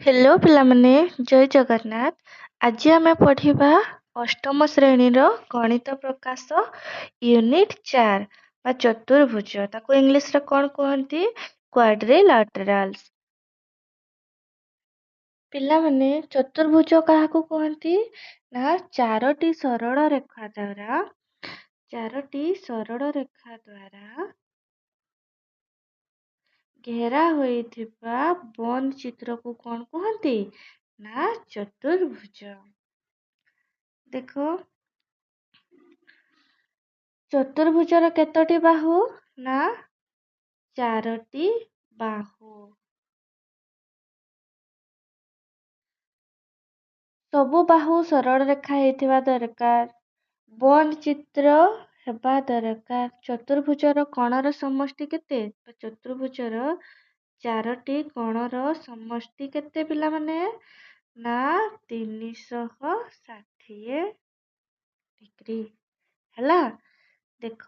Hello ପିଲାମାନେ, ଜୟ ଜଗନ୍ନାଥ। ଆଜି ଆମେ ପଢ଼ିବା ଅଷ୍ଟମ ଶ୍ରେଣୀର ଗଣିତ ପ୍ରକାଶ ୟୁନିଟ୍ 4 ବା ଚତୁର୍ଭୁଜ। ତାକୁ ଇଂଲିଶରେ କ'ଣ କୁହନ୍ତି? କ୍ୱାଡ୍ରିଲାଟେରାଲ୍ସ। ପିଲାମାନେ, ଚତୁର୍ଭୁଜ କାହାକୁ କୁହନ୍ତି? ନା ଚାରୋଟି ସରଳ ରେଖା ଦ୍ୱାରା ଘେରା ହୋଇଥିବା ବନ୍ଦ ଚିତ୍ରକୁ କ'ଣ କୁହନ୍ତି? ନା ଚତୁର୍ଭୁଜ। ଦେଖ, ଚତୁର୍ଭୁଜର କେତୋଟି ବାହୁ? ନା ଚାରୋଟି ବାହୁ। ସବୁ ବାହୁ ସରଳ ରେଖା ହେଇଥିବା ଦରକାର। ବନ୍ଦ ଚିତ୍ର ହେବା ଦରକାର। ଚତୁର୍ଭୁଜର କୋଣର ସମଷ୍ଟି କେତେ? ଚତୁର୍ଭୁଜର ଚାରୋଟି କୋଣର ସମଷ୍ଟି କେତେ ପିଲାମାନେ? ନା 360 ଡିଗ୍ରୀ। ହେଲା, ଦେଖ,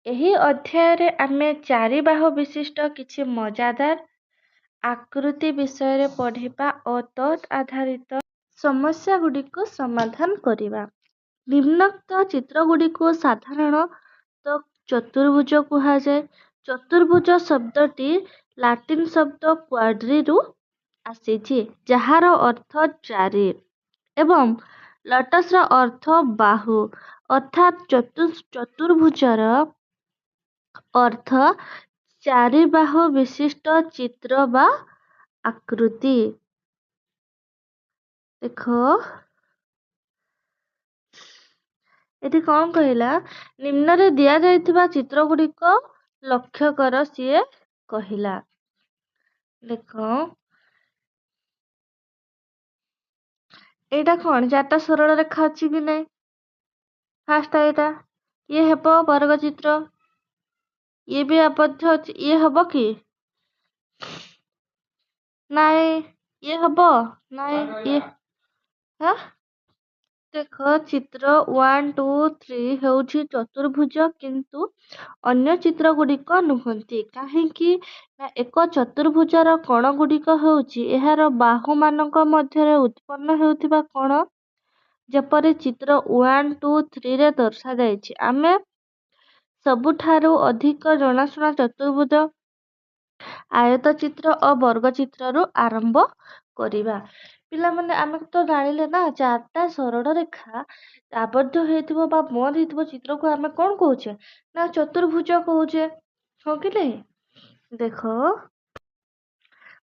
ଏହି ଅଧ୍ୟାୟରେ ଆମେ ଚାରିବାହୁ ବିଶିଷ୍ଟ କିଛି ମଜାଦାର ଆକୃତି ବିଷୟରେ ପଢ଼ିବା ଓ ତତ୍ ଆଧାରିତ ସମସ୍ୟା ଗୁଡ଼ିକୁ ସମାଧାନ କରିବା। ନିମ୍ନୋକ୍ତ ଚିତ୍ରଗୁଡ଼ିକୁ ସାଧାରଣତଃ ଚତୁର୍ଭୁଜ କୁହାଯାଏ। ଚତୁର୍ଭୁଜ ଶବ୍ଦଟି ଲାଟିନ ଶବ୍ଦ କ୍ୱାଡ୍ରିରୁ ଆସିଛି, ଯାହାର ଅର୍ଥ ଚାରି, ଏବଂ ଲଟସର ଅର୍ଥ ବାହୁ, ଅର୍ଥାତ୍ ଚତୁର୍ଭୁଜର ଅର୍ଥ ଚାରିବାହୁ ବିଶିଷ୍ଟ ଚିତ୍ର ବା ଆକୃତି। ଦେଖ, ଏଠି କ'ଣ କହିଲା? ନିମ୍ନରେ ଦିଆଯାଇଥିବା ଚିତ୍ରଗୁଡ଼ିକ ଲକ୍ଷ୍ୟ କର, ସିଏ କହିଲା। ଦେଖ, ଏଇଟା କ'ଣ? ଚାରିଟା ସରଳ ରେଖା ଅଛି କି ନାଇଁ? ଫାଷ୍ଟ ଏଇଟା, ଇଏ ହେବ ବର୍ଗ ଚିତ୍ର। ଇଏ ବି ଆବଦ୍ଧ ଅଛି। ଇଏ ହବ କି? ନାଇଁ। ଇଏ ହବ? ନାଇଁ। ଇଏ ଦେଖ, ଚିତ୍ର 1, 2, 3 ହେଉଛି ଚତୁର୍ଭୁଜ, କିନ୍ତୁ ଅନ୍ୟ ଚିତ୍ର ଗୁଡ଼ିକ ନୁହନ୍ତି। କାହିଁକି? ନା ଏକ ଚତୁର୍ଭୁଜର କୋଣ ଗୁଡ଼ିକ ହେଉଛି ଏହାର ବାହୁମାନଙ୍କ ମଧ୍ୟରେ ଉତ୍ପନ୍ନ ହେଉଥିବା କୋଣ, ଯେପରି ଚିତ୍ର 1, 2, 3ରେ ଦର୍ଶାଯାଇଛି। ଆମେ ସବୁଠାରୁ ଅଧିକ ଜଣାଶୁଣା ଚତୁର୍ଭୁଜ, ଆୟତ ଚିତ୍ର ଓ ବର୍ଗ ଚିତ୍ରରୁ ଆରମ୍ଭ କରିବା। ପିଲାମାନେ, ଆମେ ତ ଜାଣିଲେ ନା, ଚାରିଟା ସରଳ ରେଖା ଆବଦ୍ଧ ହେଇଥିବ ବା ବନ୍ଦ ହେଇଥିବ ଚିତ୍ରକୁ ଆମେ କ'ଣ କହୁଛେ? ନା ଚତୁର୍ଭୁଜ କହୁଛେ। ହଁ କି ନାହିଁ? ଦେଖ,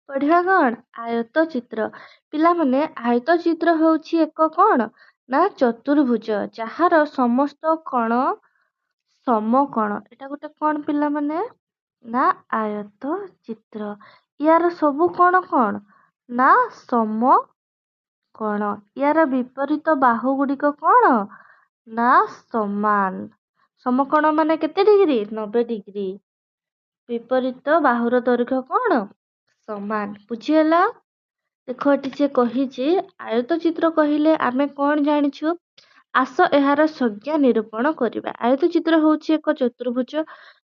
ପଢ଼ିବା କ'ଣ? ଆୟତ ଚିତ୍ର। ପିଲାମାନେ, ଆୟତ ଚିତ୍ର ହେଉଛି ଏକ କ'ଣ? ନା ଚତୁର୍ଭୁଜ, ଯାହାର ସମସ୍ତ କୋଣ ସମକୋଣ। ଏଇଟା ଗୋଟେ କ'ଣ ପିଲାମାନେ? ନା ଆୟତ ଚିତ୍ର। ୟାର ସବୁ କୋଣ କ'ଣ? ନା ସମକୋଣ। ୟାର ବିପରୀତ ବାହୁ ଗୁଡ଼ିକ କ'ଣ? ନା ସମାନ। ସମକୋଣ ମାନେ କେତେ ଡିଗ୍ରୀ? 90 ଡିଗ୍ରୀ। ବିପରୀତ ବାହୁର ଦୈର୍ଘ୍ୟ କ'ଣ? ସମାନ। ବୁଝିହେଲା? ଦେଖ, ଏଠି ସେ କହିଛି ଆୟତ ଚିତ୍ର କହିଲେ ଆମେ କ'ଣ ଜାଣିଛୁ? ଆସ ଏହାର ସଂଜ୍ଞା ନିରୂପଣ କରିବା। ଆୟତ ଚିତ୍ର ହେଉଛି ଏକ ଚତୁର୍ଭୁଜ,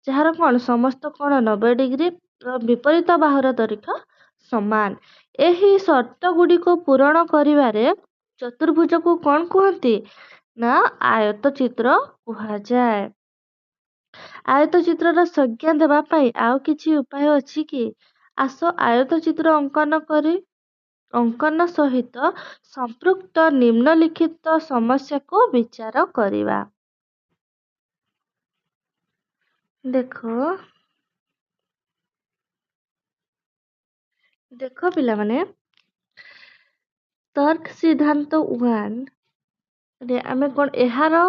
ଯାହାର କ'ଣ? ସମସ୍ତ କୋଣ 90 ଡିଗ୍ରୀ ଓ ବିପରୀତ ବାହୁର ଦୈର୍ଘ୍ୟ ସମାନ। ଏହି ସର୍ତ୍ତ ଗୁଡ଼ିକୁ ପୂରଣ କରିବାରେ ଚତୁର୍ଭୁଜକୁ କ'ଣ କୁହନ୍ତି? ନା ଆୟତ ଚିତ୍ର କୁହାଯାଏ। ଆୟତ ଚିତ୍ରର ସଂଜ୍ଞା ଦେବା ପାଇଁ ଆଉ କିଛି ଉପାୟ ଅଛି କି? ଆସ ଆୟତ ଚିତ୍ର ଅଙ୍କନ ସହିତ ସମ୍ପୃକ୍ତ ନିମ୍ନଲିଖିତ ସମସ୍ୟାକୁ ବିଚାର କରିବା। ଦେଖ ପିଲାମାନେ, ତର୍କ ସିଦ୍ଧାନ୍ତ 1 ରେ ଆମେ କ'ଣ? ଏହାର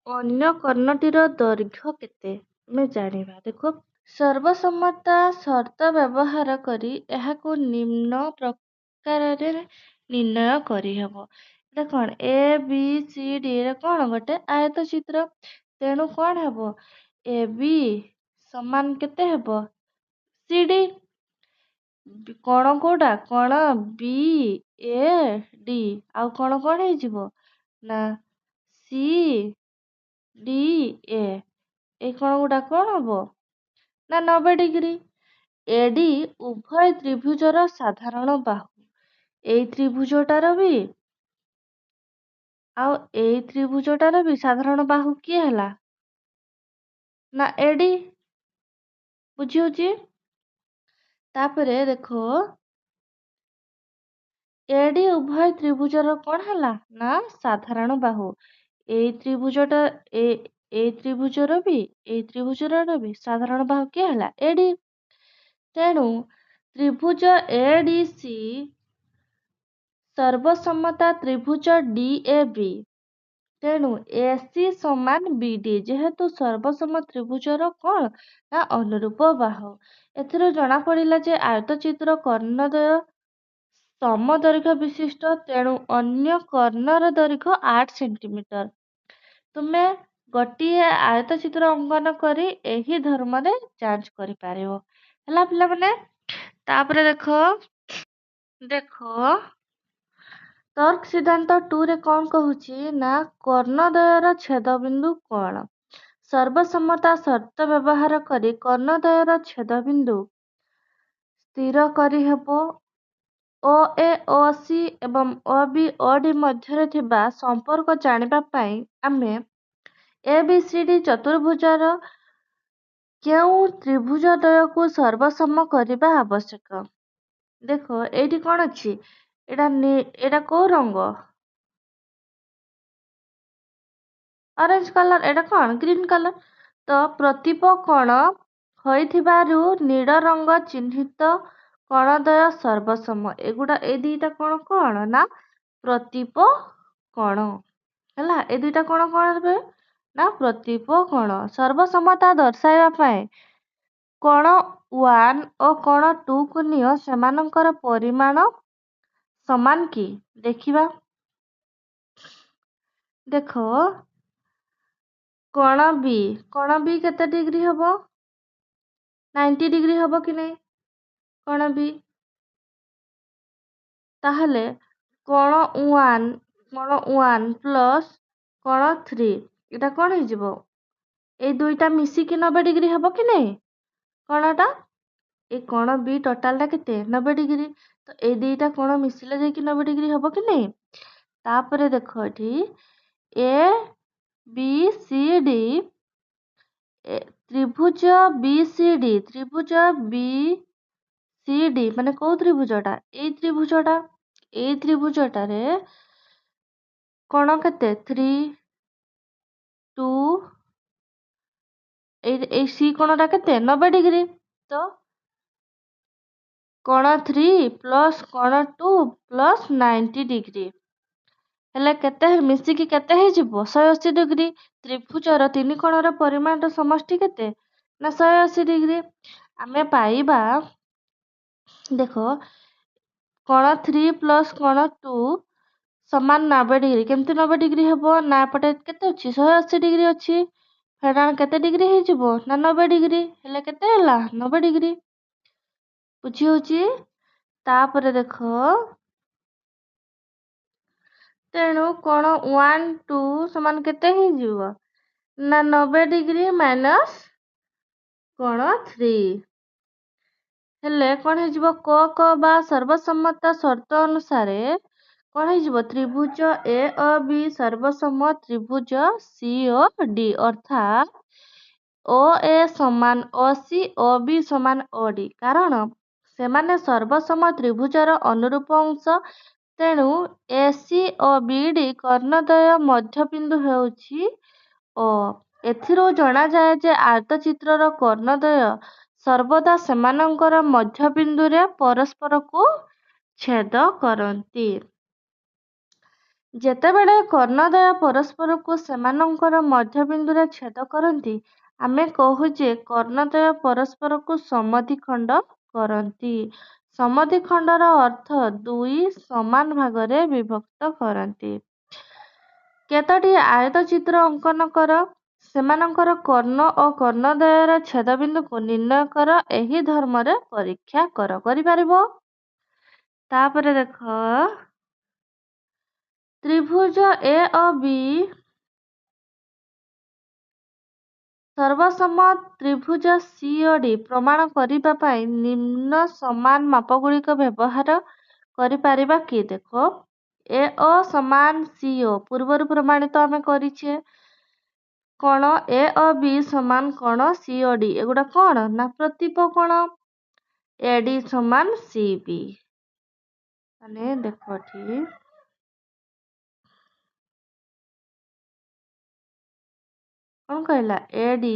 ଅନ୍ୟ କର୍ଣ୍ଣଟିର ଦୈର୍ଘ୍ୟ କେତେ ଆମେ ଜାଣିବା। ଦେଖ, ସର୍ବସମ୍ମତ ସର୍ତ୍ତ ବ୍ୟବହାର କରି ଏହାକୁ ନିମ୍ନ ପ୍ରକାରରେ ନିର୍ଣ୍ଣୟ କରିହେବ। ଏଇଟା କ'ଣ? ଏ ବି ସି ଡି ରେ କ'ଣ? ଗୋଟେ ଆୟତ ଚିତ୍ର। ତେଣୁ କ'ଣ ହେବ? ଏ ବି ସମାନ କେତେ ହେବ? C D. କୋଣ କୋଉଟା? କୋଣ ବି ଏ ଡି। ଆଉ କୋଣ କ'ଣ ହେଇଯିବ? ନା ସି ଡି ଏ। এই কোণ গুଡ଼ା କ'ଣ ହବ? ନା 90 ଡିଗ୍ରୀ। ଏଡି ଉଭୟ ତ୍ରିଭୁଜର ସାଧାରଣ ବାହୁ। ଏଇ ତ୍ରିଭୁଜଟାର ବି ଆଉ ଏଇ ତ୍ରିଭୁଜଟାର ବି ସାଧାରଣ ବାହୁ କିଏ ହେଲା ନା ଏଡି। ବୁଝି ହଉଛି? ତାପରେ ଦେଖ ଏଡି ଉଭୟ ତ୍ରିଭୁଜର କଣ ହେଲା ନା ସାଧାରଣ ବାହୁ। ଏଇ ତ୍ରିଭୁଜଟା ଏଇ ତ୍ରିଭୁଜର ବି ଏଇ ତ୍ରିଭୁଜର ବି ସାଧାରଣ ବାହୁ କିଏ ହେଲା ଏଡି। ତେଣୁ ତ୍ରିଭୁଜ ଏଡିସି ସର୍ବସମ୍ମତା ତ୍ରିଭୁଜ ଡିଏବି। ତେଣୁ ଏସି ସମାନ ବିଡି ଯେହେତୁ ସର୍ବସମ ତ୍ରିଭୁଜର କଣ ନା ଅନୁରୂପ ବାହୁ। ଏଥିରୁ ଜଣା ପଡିଲା ଯେ ଆୟତଚିତ୍ର କର୍ଣ୍ଣଦ୍ୱୟ ସମଦୈର୍ଘ୍ୟ ବିଶିଷ୍ଟ, ତେଣୁ ଅନ୍ୟ କର୍ଣ୍ଣର ଦୈର୍ଘ୍ୟ 8 ସେଣ୍ଟିମିଟର। ତୁମେ ଗୋଟିଏ ଆୟତଚିତ୍ର ଅଙ୍କନ କରି ଏହି ଧର୍ମରେ ଯାଞ୍ଚ କରିପାରିବ। ହେଲା ପିଲାମାନେ? ତାପରେ ଦେଖ ତର୍କ ସିଦ୍ଧାନ୍ତ 2 ରେ କଣ କହୁଛି ନା କର୍ଣ୍ଣଦ୍ୱୟର ଛେଦବିନ୍ଦୁ କଣ? ସର୍ବସମ୍ମତା ସର୍ତ୍ତ ବ୍ୟବହାର କରି କର୍ଣ୍ଣଦ୍ୱୟର ଛେଦବିନ୍ଦୁ ସ୍ଥିର କରିହେବ। ଓ ଏ ଓ ସି ଏବଂ ଓ ବି ଓ ଡି ମଧ୍ୟରେ ଥିବା ସମ୍ପର୍କ ଜାଣିବା ପାଇଁ ଆମେ ଏ ବି ସି ଡି ଚତୁର୍ଭୁଜର କେଉଁ ତ୍ରିଭୁଜଦ୍ୱୟକୁ ସର୍ବସମ କରିବା ଆବଶ୍ୟକ। ଦେଖ ଏଇଠି କଣ ଅଛି, ଏଇଟା କୋଉ ରଙ୍ଗ? Orange colour. ଏଇଟା କଣ ଗ୍ରୀନ କଲର। ତ ପ୍ରତୀପ କୋଣ ହୋଇଥିବାରୁ ନୀଳ ରଙ୍ଗ ଚିହ୍ନିତ କୋଣଦ୍ୱୟ ସର୍ବସମ। ଏଇ ଦିଟା କୋଣ କଣ ନା ପ୍ରତୀପ କୋଣ। ହେଲା, ଏ ଦୁଇଟା କୋଣ କଣ ହେବେ ନା ପ୍ରତୀପ କୋଣ। ସର୍ବସମତା ଦର୍ଶାଇବା ପାଇଁ କୋଣ 1 ଓ କୋଣ 2 କୁ ନିଅ, ସେମାନଙ୍କର ପରିମାଣ ସମାନ କି? ଦେଖିବା। ଦେଖ କୋଣ ବି କେତେ ଡିଗ୍ରୀ ହବ? 90 ଡିଗ୍ରୀ ହବ କି ନାହିଁ କୋଣ ବି? ତାହେଲେ କୋଣ 1 ପ୍ଲସ୍ କୋଣ 3 ଏଇଟା କଣ ହେଇଯିବ? ଏଇ ଦୁଇଟା ମିଶିକି 90 ଡିଗ୍ରୀ ହବ କି ନାହିଁ କୋଣଟା? এই কোণ বি ଟୋଟାଲଟା କେତେ 90 ଡିଗ୍ରୀ। ତ ଏଇ ଦିଟା କୋଣ ମିଶିଲେ ଯାଇକି 90 ଡିଗ୍ରୀ ହବ କି ନାହିଁ? ତାପରେ ଦେଖ ଏଠି ଏ ବି ସି ଡି ତ୍ରିଭୁଜ ବି ସି ଡି ମାନେ କୋଉ ତ୍ରିଭୁଜଟା? ଏଇ ତ୍ରିଭୁଜଟାରେ କୋଣ କେତେ 3 2 ଏଇ ସି କୋଣଟା କେତେ 90 ଡିଗ୍ରୀ। ତ କୋଣ 3 ପ୍ଲସ୍ କୋଣ 2 ପ୍ଲସ୍ 90 ଡିଗ୍ରୀ ହେଲେ କେତେ ମିଶିକି କେତେ ହେଇଯିବ 180 ଡିଗ୍ରୀ। ତ୍ରିଭୁଜର ତିନି କୋଣର ପରିମାଣର ସମଷ୍ଟି କେତେ ନା 180 ଡିଗ୍ରୀ। ଆମେ ପାଇବା ଦେଖ କୋଣ 3 ପ୍ଲସ୍ କୋଣ 2 ସମାନ 90 ଡିଗ୍ରୀ। କେମିତି 90 ଡିଗ୍ରୀ ହେବ ନା ଏପଟେ କେତେ ଅଛି 180 ଡିଗ୍ରୀ ଅଛି। ଫେରାଣ କେତେ ଡିଗ୍ରୀ ହେଇଯିବ ନା 90 ଡିଗ୍ରୀ। ହେଲେ କେତେ ହେଲା 90 ଡିଗ୍ରୀ। ବୁଝି ହଉଛି? ତାପରେ ଦେଖ ତେଣୁ କୋଣ 1 2 ସମାନ କେତେ ହେଇଯିବ ନା 90 ଡିଗ୍ରୀ ମାଇନସ୍ କୋଣ 3 ହେଲେ କଣ ହେଇଯିବ କ ବା ସର୍ବସମ୍ମତା ସର୍ତ୍ତ ଅନୁସାରେ କଣ ହେଇଯିବ ତ୍ରିଭୁଜ ଏ ଓ ବି ସର୍ବସମ ତ୍ରିଭୁଜ ସି ଓ ଡି ଅର୍ଥାତ୍ ଓ ଏ ସମାନ ଓ ସି ଓ ବି ସମାନ ଓ ଡି। କାରଣ ସେମାନେ ସର୍ବସମ ତ୍ରିଭୁଜର ଅନୁରୂପ ଅଂଶ। ତେଣୁ ଏସି ଓ ବିଡି କର୍ଣ୍ଣଦ୍ୱୟ ମଧ୍ୟବିନ୍ଦୁ ହେଉଛି ଓ। ଏଥିରୁ ଜଣାଯାଏ ଯେ ଆୟତଚିତ୍ରର କର୍ଣ୍ଣଦ୍ୱୟ ସର୍ବଦା ସେମାନଙ୍କର ମଧ୍ୟବିନ୍ଦୁରେ ପରସ୍ପରକୁ ଛେଦ କରନ୍ତି। ଯେତେବେଳେ କର୍ଣ୍ଣଦ୍ୱୟ ପରସ୍ପରକୁ ସେମାନଙ୍କର ମଧ୍ୟବିନ୍ଦୁରେ ଛେଦ କରନ୍ତି, ଆମେ କହୁ ଯେ କର୍ଣ୍ଣଦ୍ୱୟ ପରସ୍ପରକୁ ସମଦ୍ୱିଖଣ୍ଡ କରନ୍ତି। ସମଦ୍ୱିଖଣ୍ଡର ଅର୍ଥ ଦୁଇ ସମାନ ଭାଗରେ ବିଭକ୍ତ କରନ୍ତି। କେତୋଟି ଆୟତଚିତ୍ର ଅଙ୍କନ କର, ସେମାନଙ୍କର କର୍ଣ୍ଣ ଓ କର୍ଣ୍ଣଦ୍ୱୟର ଛେଦବିନ୍ଦୁକୁ ନିର୍ଣ୍ଣୟ କର। ଏହି ଧର୍ମରେ ପରୀକ୍ଷା କର। କରିପାରିବ? ତାପରେ ଦେଖ ତ୍ରିଭୁଜ ଏ ଓ ବି ସର୍ବସମ ତ୍ରିଭୁଜ ସି ଓ ଡି ପ୍ରମାଣ କରିବା ପାଇଁ ନିମ୍ନ ସମାନ ମାପଗୁଡ଼ିକ ବ୍ୟବହାର କରିପାରିବା କି? ଦେଖ AO ସମାନ CO ପୂର୍ବରୁ ପ୍ରମାଣିତ ଆମେ କରିଛେ। କଣ AOB ସମାନ କଣ COD, ଏଗୁଡ଼ା କଣ ନା ପ୍ରତୀପ କଣ AD ସମାନ CB। ମାନେ ଦେଖ ଏଠି କଣ କହିଲା AD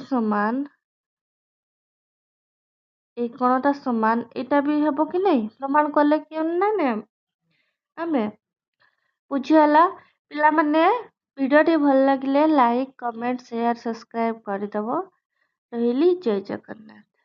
ସମାନ ଏଇ କୋଣଟା ସମାନ, ଏଇଟା ବି ହେବ କି ନାହିଁ ପ୍ରମାଣ କଲେ କି ନା ନାଇଁ ଆମେ। ବୁଝିଗଲା ପିଲାମାନେ? ଭିଡ଼ିଓଟି ଭଲ ଲାଗିଲେ ଲାଇକ୍ କମେଣ୍ଟ ସେୟାର ସବସ୍କ୍ରାଇବ କରିଦେବ। ରହିଲି, ଜୟ ଜଗନ୍ନାଥ।